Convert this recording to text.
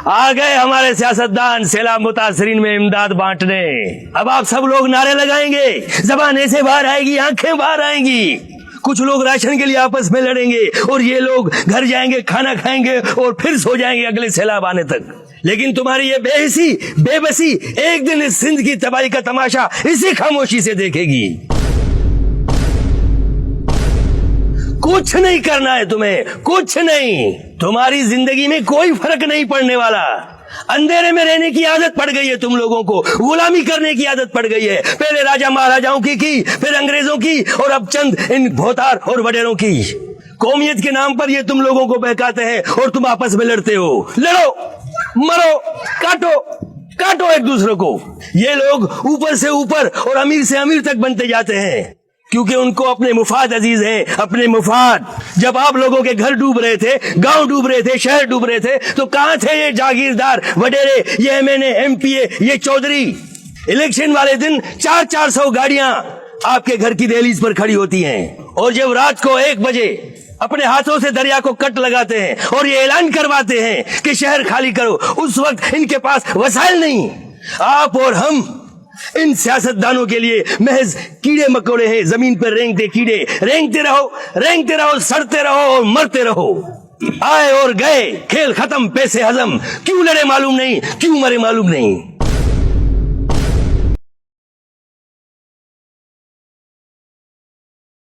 आ गए हमारे सियासतदान सैलाब मुतासरीन में इमदाद बांटने। अब आप सब लोग नारे लगाएंगे, जबान ऐसे बाहर आएगी, आंखें बाहर आएंगी। कुछ लोग राशन के लिए आपस में लड़ेंगे और ये लोग घर जाएंगे, खाना खाएंगे और फिर सो जाएंगे अगले सैलाब आने तक। लेकिन तुम्हारी ये बेहिसी, बेबसी एक दिन इस सिंध की तबाही का तमाशा इसी खामोशी से देखेगी। कुछ नहीं करना है तुम्हें, कुछ नहीं। तुम्हारी जिंदगी में कोई फर्क नहीं पड़ने वाला। अंधेरे में रहने की आदत पड़ गई है तुम लोगों को, गुलामी करने की आदत पड़ गई है। पहले राजा महाराजाओं की, फिर अंग्रेजों की, और अब चंद इन भोतार और वडेरों की। कौमियत के नाम पर ये तुम लोगों को बहकाते हैं और तुम आपस में लड़ते हो। लड़ो, मरो, काटो, काटो एक दूसरे को। ये लोग ऊपर से ऊपर और अमीर से अमीर तक बनते जाते हैं क्योंकि उनको अपने मुफाद अजीज हैं, अपने मुफाद। जब आप लोगों के घर डूब रहे थे, गांव डूब रहे थे, शहर डूब रहे थे, तो कहां थे ये जागीरदार, वडेरे, ये एमएनए, एमपीए, ये चौधरी? इलेक्शन वाले दिन 400 गाड़ियां आपके घर की दहलीज पर खड़ी होती हैं, और जब रात को 1 बजे अपने हाथों से दरिया को कट लगाते हैं और ये ऐलान करवाते हैं कि शहर खाली करो, उस वक्त इनके पास वसाइल नहीं। आप और हम इन सियासतदानों के लिए महज कीड़े मकोड़े हैं, जमीन पर रेंगते कीड़े। रेंगते रहो, सड़ते रहो और मरते रहो। आए और गए, खेल खत्म, पैसे हजम। क्यों लड़े मालूम नहीं, क्यों मरे मालूम नहीं।